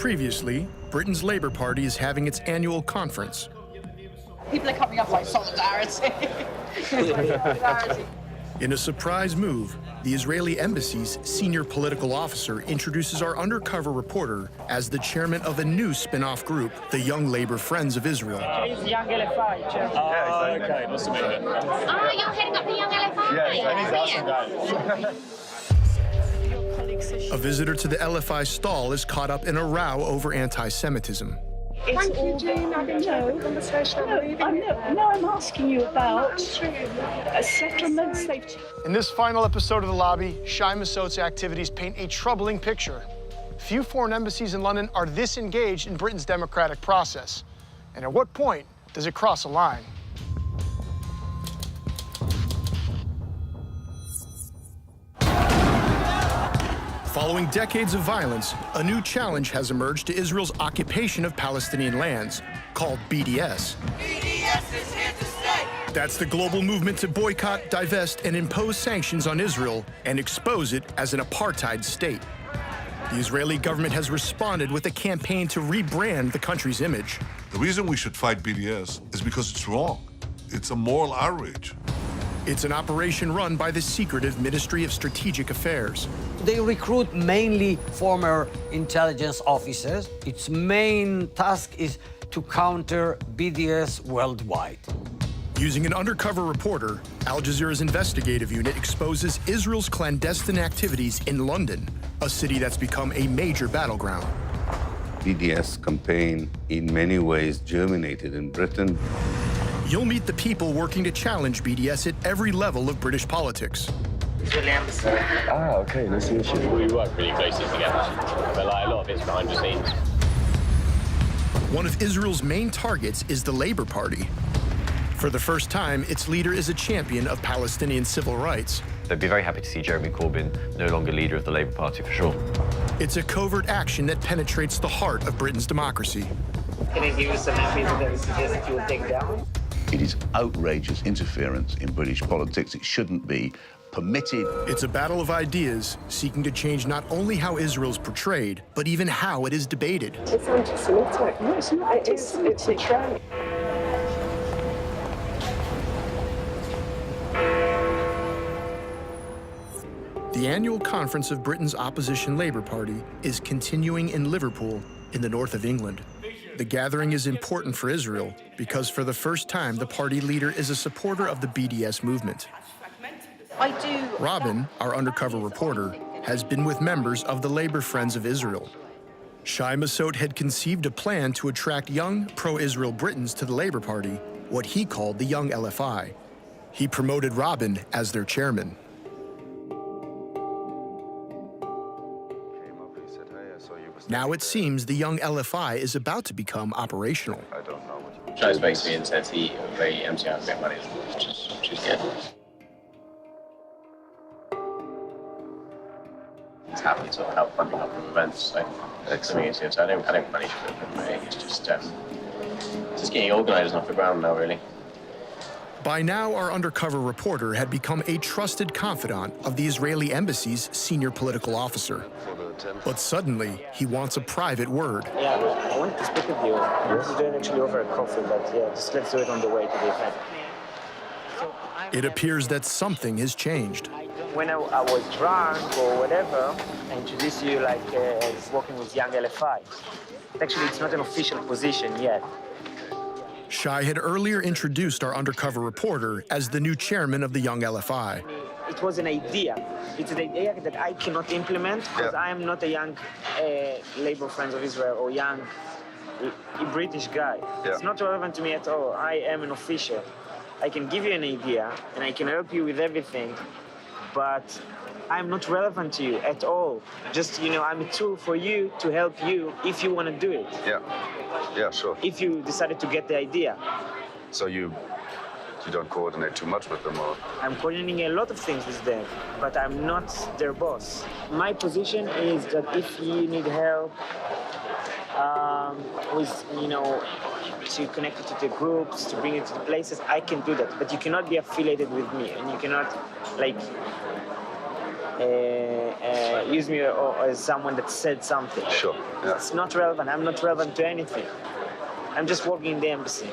previously, Britain's Labour Party is having its annual conference. People are coming up like solidarity. In a surprise move, the Israeli embassy's senior political officer introduces our undercover reporter as the chairman of a new spin-off group, the Young Labour Friends of Israel. He's Young LFI, chairman. Oh, okay, must have been it. Oh, you're heading up the Young LFI? Yeah, he's awesome guy. A visitor to the LFI stall is caught up in a row over anti-Semitism. Thank you, Jean. I didn't have a conversation. I'm asking you about settlements. In this final episode of The Lobby, Shai Massoud's activities paint a troubling picture. Few foreign embassies in London are this engaged in Britain's democratic process. And at what point does it cross a line? Following decades of violence, a new challenge has emerged to Israel's occupation of Palestinian lands, called BDS. BDS is here to stay. That's the global movement to boycott, divest, and impose sanctions on Israel and expose it as an apartheid state. The Israeli government has responded with a campaign to rebrand the country's image. The reason we should fight BDS is because it's wrong. It's a moral outrage. It's an operation run by the secretive Ministry of Strategic Affairs. They recruit mainly former intelligence officers. Its main task is to counter BDS worldwide. Using an undercover reporter, Al Jazeera's investigative unit exposes Israel's clandestine activities in London, a city that's become a major battleground. BDS campaign in many ways germinated in Britain. You'll meet the people working to challenge BDS at every level of British politics. Ah, okay, nice to meet you. We work really closely together, but like a lot of it's behind the scenes. One of Israel's main targets is the Labour Party. For the first time, its leader is a champion of Palestinian civil rights. They'd be very happy to see Jeremy Corbyn no longer leader of the Labour Party, for sure. It's a covert action that penetrates the heart of Britain's democracy. Can I give you some MPs that we suggest you will take down? It is outrageous interference in British politics. It shouldn't be permitted. It's a battle of ideas seeking to change not only how Israel's portrayed, but even how it is debated. It's anti-Semitic. No, it's not. It's a trend. The annual conference of Britain's opposition Labour Party is continuing in Liverpool, in the north of England. The gathering is important for Israel because for the first time, the party leader is a supporter of the BDS movement. Robin, our undercover reporter, has been with members of the Labour Friends of Israel. Shai Massoud had conceived a plan to attract young, pro-Israel Britons to the Labour Party, what he called the Young LFI. He promoted Robin as their chairman. Now it seems the Young LFI is about to become operational. I don't know what Shai's basically and says he very empty out a bit of money, which is good. He's happy to help funding up events, so excellent. So I don't manage for it, really. It's just getting organised off the ground now, really. By now, our undercover reporter had become a trusted confidant of the Israeli embassy's senior political officer. But suddenly, he wants a private word. Yeah, I want to speak with you. This is doing actually over a coffee, but yeah, just let's do it on the way to the event. It appears that something has changed. When I was drunk or whatever, I introduced you like as working with Young LFI. But actually, it's not an official position yet. Shai had earlier introduced our undercover reporter as the new chairman of the Young LFI. It was an idea. It's an idea that I cannot implement because I am not a young Labour Friends of Israel or young British guy. It's not relevant to me at all. I am an official. I can give you an idea and I can help you with everything, but I'm not relevant to you at all. Just, you know, I'm a tool for you to help you if you want to do it. Yeah, sure. If you decided to get the idea. So you don't coordinate too much with them, or? I'm coordinating a lot of things with them, but I'm not their boss. My position is that if you need help with, you know, to connect it to the groups, to bring it to the places, I can do that. But you cannot be affiliated with me, and you cannot, like, use me as someone that said something. Sure. Yeah. It's not relevant. I'm not relevant to anything. I'm just working in the embassy.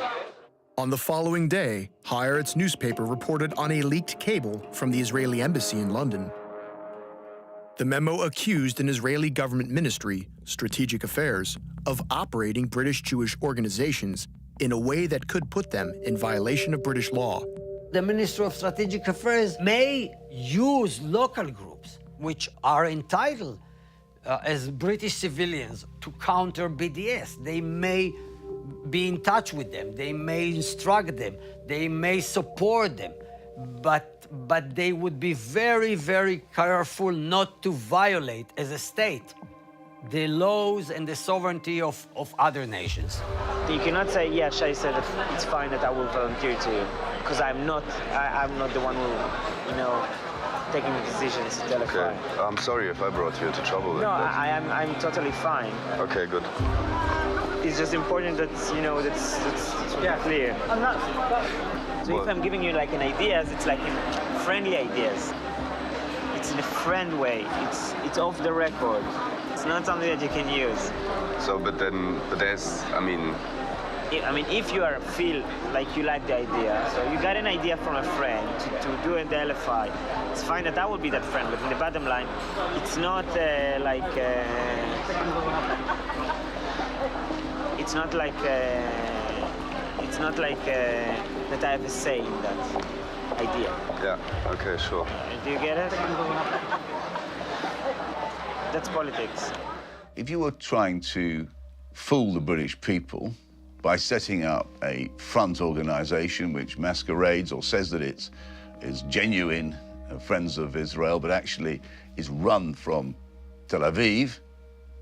On the following day, Haaretz newspaper reported on a leaked cable from the Israeli embassy in London. The memo accused an Israeli government ministry, Strategic Affairs, of operating British Jewish organizations in a way that could put them in violation of British law. The Ministry of Strategic Affairs may use local groups, which are entitled as British civilians to counter BDS. They may be in touch with them, they may instruct them, they may support them, but they would be very, very careful not to violate, as a state, the laws and the sovereignty of other nations. You cannot say, yeah, Shai said it's fine that I will volunteer to you, because I'm not the one who, you know, taking the decisions to telefy. Okay. I'm sorry if I brought you into trouble. No, I'm totally fine. Okay, good. It's just important that, you know, that's clear. I'm not. So if I'm giving you like an ideas, it's like in friendly ideas. It's in a friend way. It's off the record. It's not something that you can use. So, but there's, I mean, if you feel like you like the idea, so you got an idea from a friend to do the LFI, it's fine that I will be that friend, but in the bottom line, it's not that I have a say in that idea. Yeah, okay, sure. Do you get it? That's politics. If you were trying to fool the British people by setting up a front organization which masquerades or says that it's genuine Friends of Israel, but actually is run from Tel Aviv,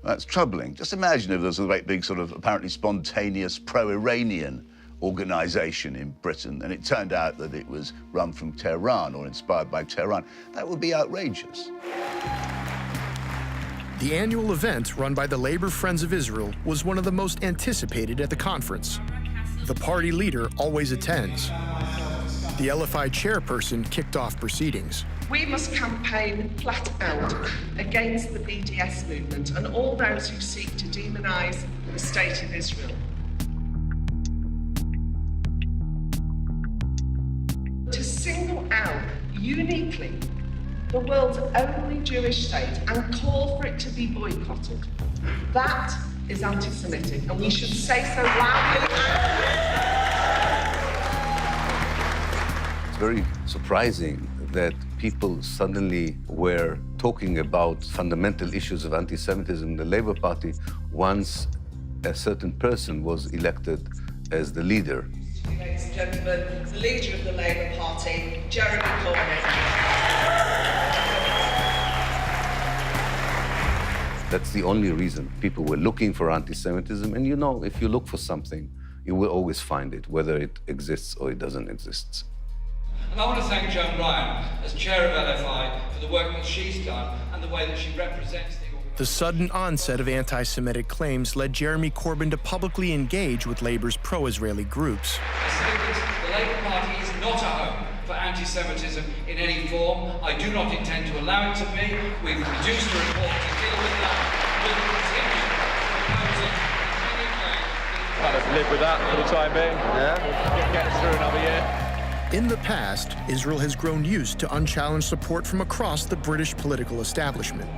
that's troubling. Just imagine if there's a great big sort of apparently spontaneous pro-Iranian organization in Britain and it turned out that it was run from Tehran or inspired by Tehran. That would be outrageous. The annual event run by the Labour Friends of Israel was one of the most anticipated at the conference. The party leader always attends. The LFI chairperson kicked off proceedings. We must campaign flat out against the BDS movement and all those who seek to demonise the State of Israel. To single out uniquely the world's only Jewish state and call for it to be boycotted, that is anti-Semitic, and we should say so loudly. It's very surprising that people suddenly were talking about fundamental issues of anti-Semitism in the Labour Party once a certain person was elected as the leader. Ladies and gentlemen, the leader of the Labour Party, Jeremy Corbyn. That's the only reason people were looking for anti-Semitism. And you know, if you look for something, you will always find it, whether it exists or it doesn't exist. And I want to thank Joan Ryan, as chair of LFI, for the work that she's done and the way that she represents the organisation. The sudden onset of anti-Semitic claims led Jeremy Corbyn to publicly engage with Labour's pro-Israeli groups. The Labour Party is not a home for anti-Semitism in any form. I do not intend to allow it to be. We've produced a report to deal with that. We'll continue proposing any claim. Kind of live with that for the time being. Yeah. Get through another year. In the past, Israel has grown used to unchallenged support from across the British political establishment.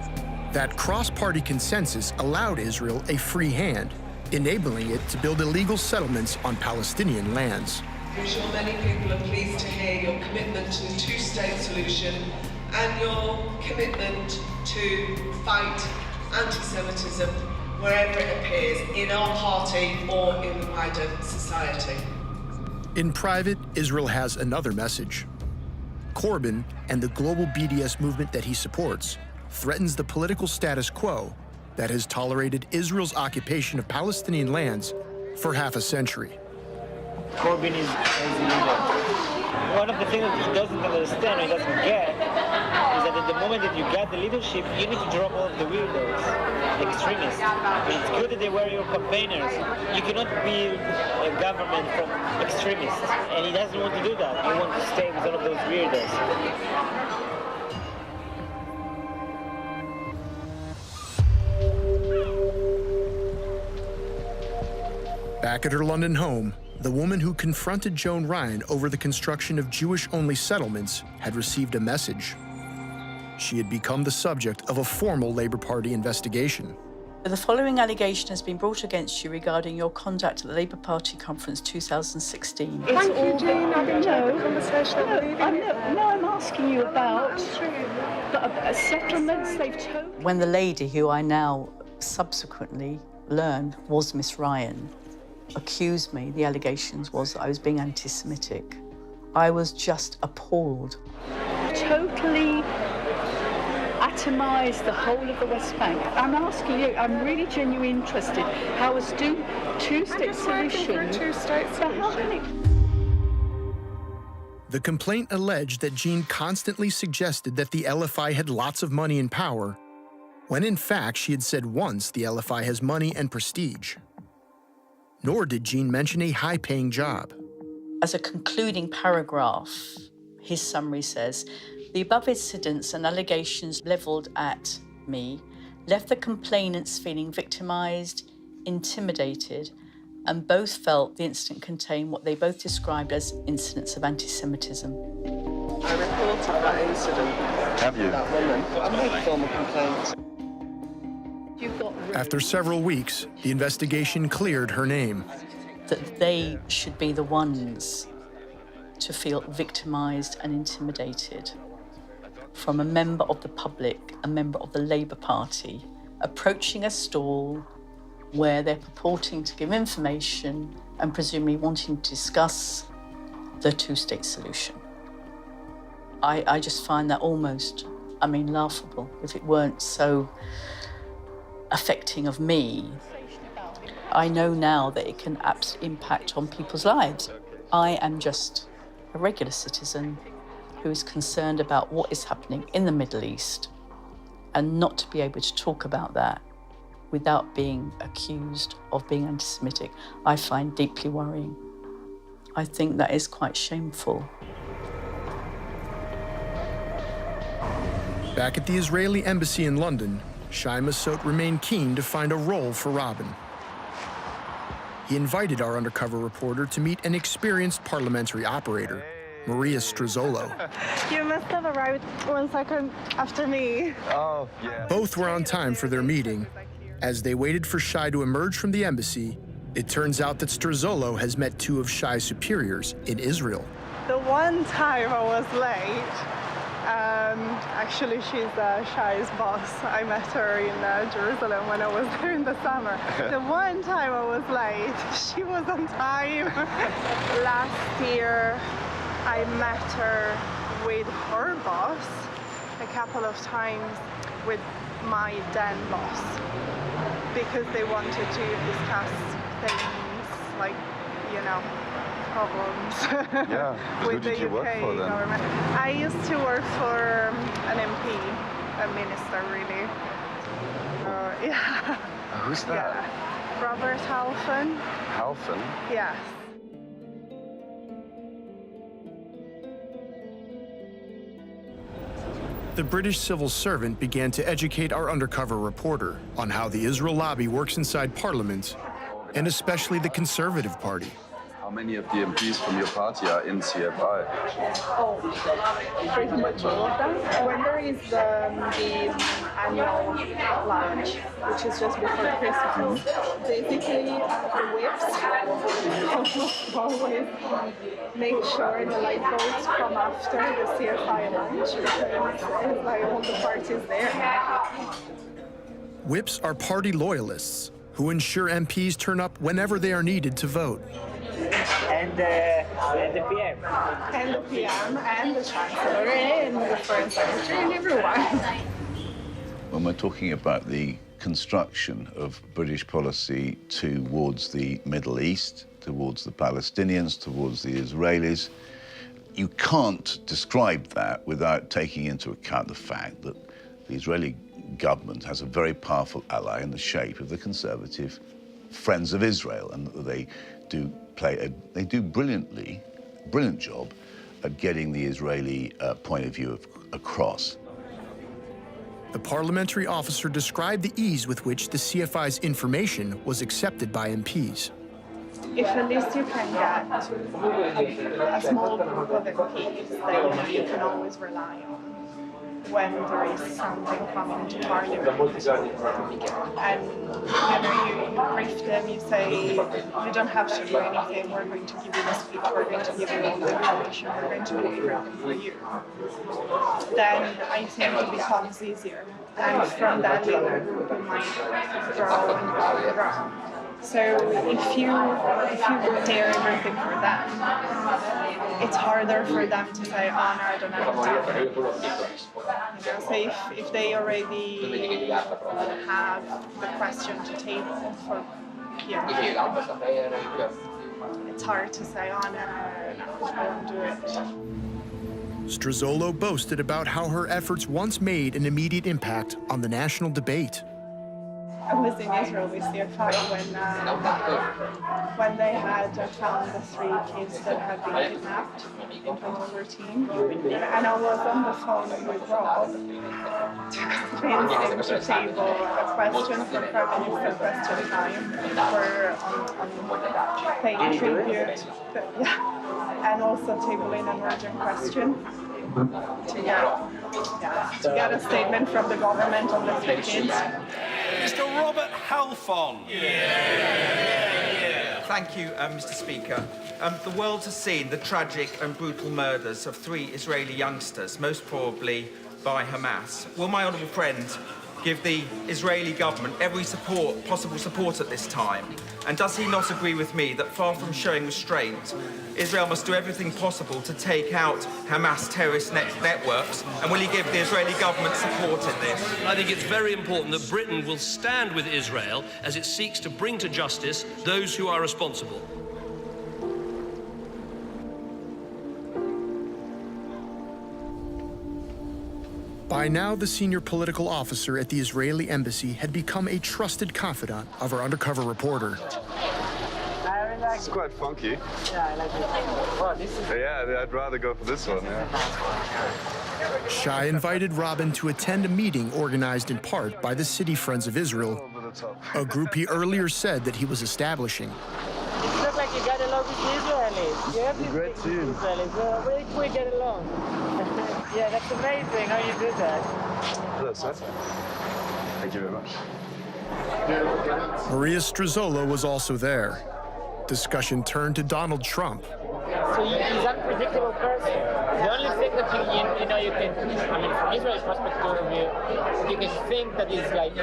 That cross-party consensus allowed Israel a free hand, enabling it to build illegal settlements on Palestinian lands. I'm sure many people are pleased to hear your commitment to the two-state solution and your commitment to fight anti-Semitism wherever it appears, in our party or in the wider society. In private, Israel has another message. Corbyn and the global BDS movement that he supports threatens the political status quo that has tolerated Israel's occupation of Palestinian lands for half a century. Corbyn is a leader. One of the things that he doesn't understand, or he doesn't get, is that at the moment that you get the leadership, you need to drop all of the weirdos, the extremists. It's good that they were your campaigners. You cannot build a government from extremists, and he doesn't want to do that. He wants to stay with all of those weirdos. Back at her London home, the woman who confronted Joan Ryan over the construction of Jewish-only settlements had received a message. She had become the subject of a formal Labour Party investigation. The following allegation has been brought against you regarding your conduct at the Labour Party conference 2016. Thank you, Jane. I've enjoyed the conversation. I'm asking you about settlements they've told. When the lady, who I now subsequently learned was Miss Ryan, accused me, the allegations was that I was being anti-Semitic, I was just appalled. Totally atomised the whole of the West Bank. I'm asking you, I'm really genuinely interested. How is two-state solution? The complaint alleged that Jean constantly suggested that the LFI had lots of money and power, when in fact she had said once the LFI has money and prestige. Nor did Jean mention a high-paying job. As a concluding paragraph, his summary says, the above incidents and allegations levelled at me left the complainants feeling victimised, intimidated, and both felt the incident contained what they both described as incidents of anti-Semitism. I reported that incident. Have you? That woman. I made formal complaints. After several weeks, the investigation cleared her name. That they should be the ones to feel victimised and intimidated from a member of the public, a member of the Labour Party, approaching a stall where they're purporting to give information and presumably wanting to discuss the two-state solution. I just find that almost, laughable. If it weren't so affecting of me, I know now that it can absolutely impact on people's lives. I am just a regular citizen who is concerned about what is happening in the Middle East, and not to be able to talk about that without being accused of being anti-Semitic, I find deeply worrying. I think that is quite shameful. Back at the Israeli embassy in London, Shai Massoud remained keen to find a role for Robin. He invited our undercover reporter to meet an experienced parliamentary operator, Maria Strazzolo. You must have arrived 1 second after me. Oh, yeah. Both were on time for their meeting. As they waited for Shai to emerge from the embassy, it turns out that Strazzolo has met two of Shai's superiors in Israel. The one time I was late, actually she's Shai's boss. I met her in Jerusalem when I was there in the summer. The one time I was late, she was on time. Last year, I met her with her boss a couple of times with my then boss because they wanted to discuss things like, problems with the UK government. I used to work for an MP, a minister, really. Yeah. Who's that? Yeah. Robert Halfon. Halfon? Yes. The British civil servant began to educate our undercover reporter on how the Israel lobby works inside Parliament, and especially the Conservative Party. How many of the MPs from your party are in CFI? Oh, pretty much all of them. When there is the annual lunch, which is just before Christmas, basically the whips always make sure the light votes come after the CFI lunch because it's like all the parties there. Whips are party loyalists who ensure MPs turn up whenever they are needed to vote. And the PM. And the PM, and the Chancellor, and the Foreign Secretary, and everyone. When we're talking about the construction of British policy towards the Middle East, towards the Palestinians, towards the Israelis, you can't describe that without taking into account the fact that the Israeli government has a very powerful ally in the shape of the conservative Friends of Israel, and that they do brilliant job at getting the Israeli point of view across. The parliamentary officer described the ease with which the CFI's information was accepted by MPs. if at least you can get a small group of MPs that you can always rely on when there is something coming to Parliament. And you brief them, you say, you don't have to do anything, we're going to give you the speech, we're going to give you all the information, we're going to do everything for you. Then I think it becomes easier. And from that little group it might grow and grow and grow. So if you prepare everything for them, it's harder for them to say, oh no, I don't have time. So if they already have the question to table for it's hard to say, oh no, I won't do it. Strozolo boasted about how her efforts once made an immediate impact on the national debate. I was in Israel with CFI when they had found the 3 kids that had been kidnapped in 2013. And I was on the phone with Rob to convince him to table a question for Prime Minister question time for paying tribute. And also tabling an urgent question to get a statement from the government on the 3 kids. Mr. Robert Halfon. Thank you, Mr. Speaker. The world has seen the tragic and brutal murders of 3 Israeli youngsters, most probably by Hamas. Will my honourable friend give the Israeli government every possible support at this time? And does he not agree with me that far from showing restraint, Israel must do everything possible to take out Hamas terrorist networks? And will he give the Israeli government support in this? I think it's very important that Britain will stand with Israel as it seeks to bring to justice those who are responsible. By now, the senior political officer at the Israeli embassy had become a trusted confidant of our undercover reporter. It's quite funky. Yeah, I like it. Oh, this is... Yeah, I'd rather go for this one, yeah. Shai invited Robin to attend a meeting organized in part by the City Friends of Israel, a group he earlier said that he was establishing. It looks like you got along with the Israelis. You have to great team. Israelis. Where can we get along? Yeah, that's amazing how you do that. Hello, sir. Thank you very much. Maria Strozolo was also there. Discussion turned to Donald Trump. So he's an unpredictable person. The only thing that you can, from Israel's perspective, you can think that he's like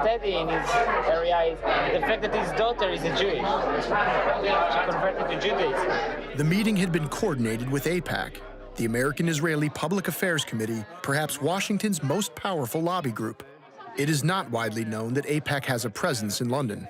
steady in his area is the fact that his daughter is a Jewish. She converted to Judaism. The meeting had been coordinated with AIPAC, the American-Israeli Public Affairs Committee, perhaps Washington's most powerful lobby group. It is not widely known that AIPAC has a presence in London.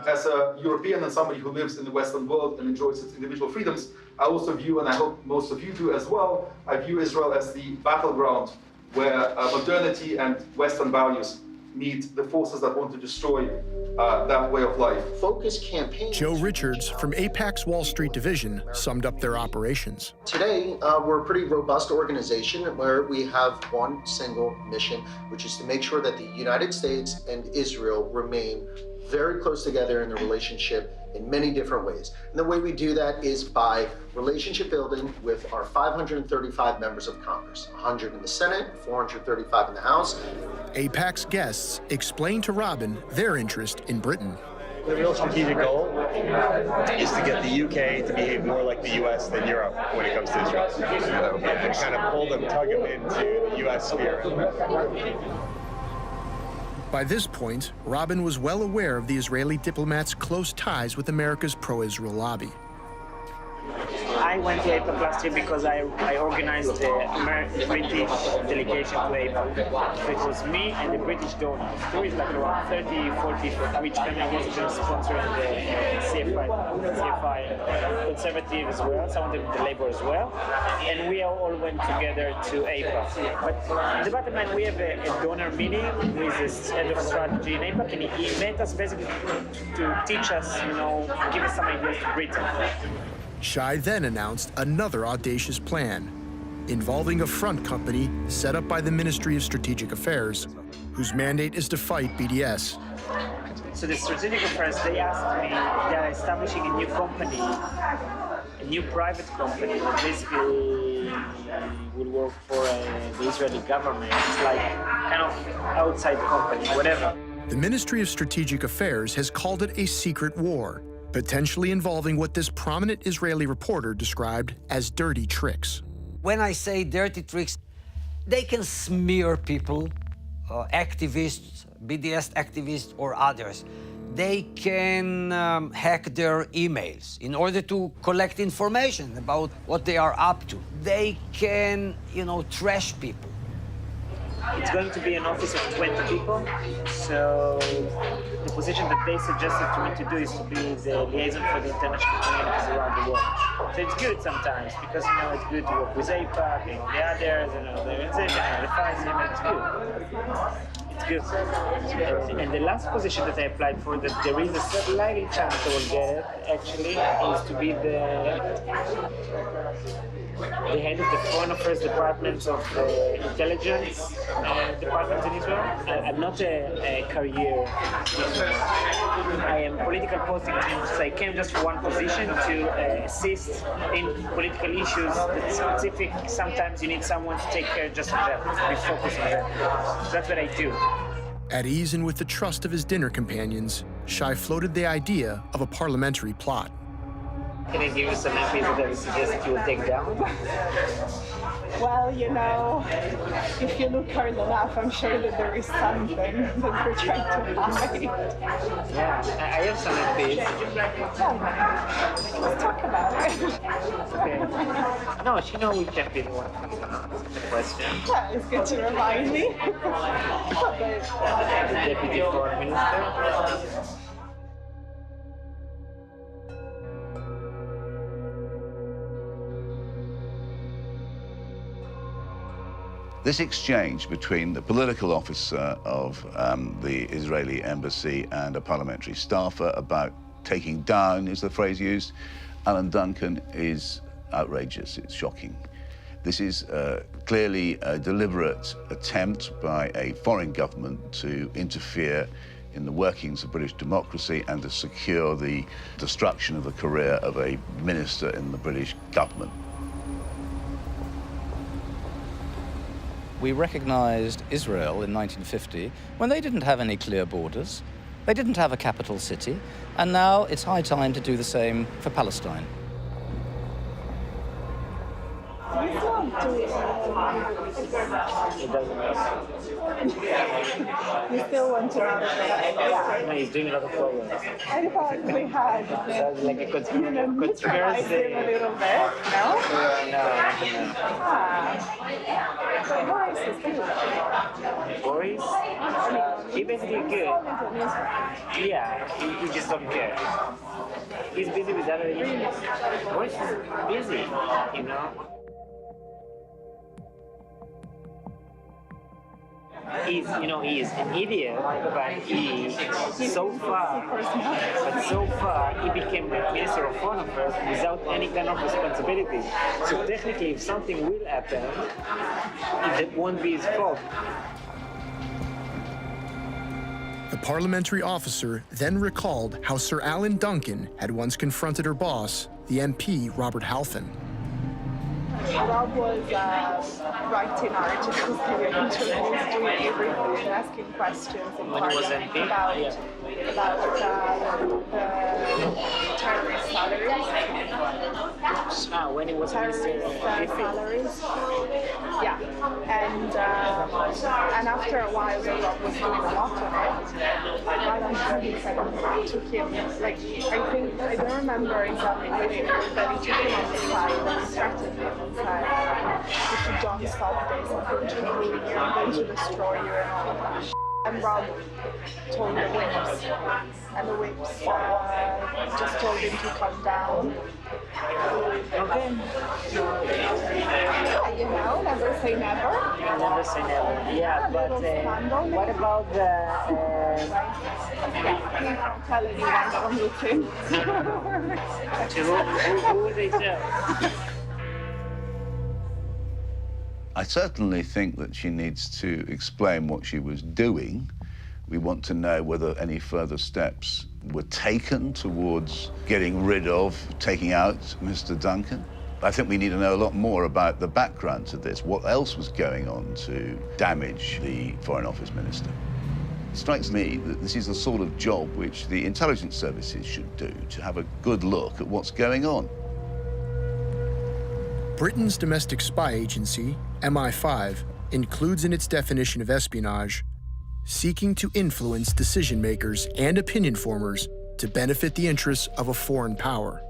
As a European and somebody who lives in the Western world and enjoys its individual freedoms, I also view, and I hope most of you do as well, I view Israel as the battleground where modernity and Western values meet the forces that want to destroy that way of life. Focus campaign. Joe Richards from AIPAC's Wall Street division summed up their operations. Today, we're a pretty robust organization where we have one single mission, which is to make sure that the United States and Israel remain very close together in the relationship in many different ways. And the way we do that is by relationship building with our 535 members of Congress, 100 in the Senate, 435 in the House. AIPAC's guests explained to Robin their interest in Britain. The real strategic goal is to get the UK to behave more like the US than Europe when it comes to Israel. And kind of pull them, tug them into the US sphere. By this point, Robin was well aware of the Israeli diplomats' close ties with America's pro-Israel lobby. I went to AIPAC last year because I organized the British delegation to AIPAC. So it was me and the British donors. There is like around 30, 40 from each country was sponsoring the CFI Conservative as well, some of them the Labour as well. And we all went together to AIPAC. But the bottom line, we have a donor meeting with the head of strategy in AIPAC, and he met us basically to teach us, give us some ideas to Britain. Shai then announced another audacious plan involving a front company set up by the Ministry of Strategic Affairs, whose mandate is to fight BDS. contract. So the strategic affairs, they asked me, they are establishing a new company, a new private company that basically will work for the Israeli government. It's like kind of outside company, whatever. The Ministry of Strategic Affairs has called it a secret war, potentially involving what this prominent Israeli reporter described as dirty tricks. When I say dirty tricks, they can smear people, activists, BDS activists or others. They can hack their emails in order to collect information about what they are up to. They can, trash people. It's going to be an office of 20 people, so the position that they suggested to me to do is to be the liaison for the international communities around the world. So it's good sometimes, because it's good to work with AIPAC, the others, the organization, the FISM, it's good. It's good. And the last position that I applied for, that there is a slight chance I will get it, actually, is to be the head of the Foreign Affairs Department of the Intelligence Department in Israel. I'm not a career diplomat. I am political posting, so I came just for one position to assist in political issues that specific. Sometimes you need someone to take care just of that, to be focused on that. So that's what I do. At ease and with the trust of his dinner companions, Shai floated the idea of a parliamentary plot. Can I give you some MPs that I suggest that you will take down? Well, if you look hard enough, I'm sure that there is something that they're trying to hide. Yeah, I have some MPs. Let's talk about it. Okay. No, she knows which MP the one to ask the question. Yeah, it's good to remind me. The Deputy Foreign Minister. This exchange between the political officer of the Israeli embassy and a parliamentary staffer about taking down, is the phrase used, Alan Duncan, is outrageous. It's shocking. This is clearly a deliberate attempt by a foreign government to interfere in the workings of British democracy and to secure the destruction of the career of a minister in the British government. We recognized Israel in 1950 when they didn't have any clear borders, they didn't have a capital city, and now it's high time to do the same for Palestine. You still do it. You still want to know that? No, he's doing a lot of programs. I thought we had like a neutralized him a little bit, no? No. So Boris is good. Boris? He basically good. Yeah, he just don't care. He's busy with other issues. Boris is busy, He is an idiot, but so far he became the Minister of Foreign Affairs without any kind of responsibility. So technically, if something will happen, it won't be his fault. The parliamentary officer then recalled how Sir Alan Duncan had once confronted her boss, the MP Robert Halfin. Rob was writing articles, giving interviews, doing everything, asking questions in Parliament about the terrorist salaries. When he was terrorist salaries. Yeah, and after a while, Rob was doing a lot of it. Alan took him, I don't remember exactly when it was, but he took him on the side and threatened him and said, if you don't stop this, I'm going to ruin you, I'm going to destroy you, and all of that. And Rob told the whips, and the whips just told him to calm down. Okay. Yeah, never say never. Never say never. Yeah, but what about the... Don't tell anyone from looking. Who would they tell? I certainly think that she needs to explain what she was doing We want to know whether any further steps were taken towards getting rid of, taking out Mr. Duncan. I think we need to know a lot more about the background to this, what else was going on to damage the Foreign Office Minister. It strikes me that this is the sort of job which the intelligence services should do, to have a good look at what's going on. Britain's domestic spy agency, MI5, includes in its definition of espionage seeking to influence decision makers and opinion formers to benefit the interests of a foreign power.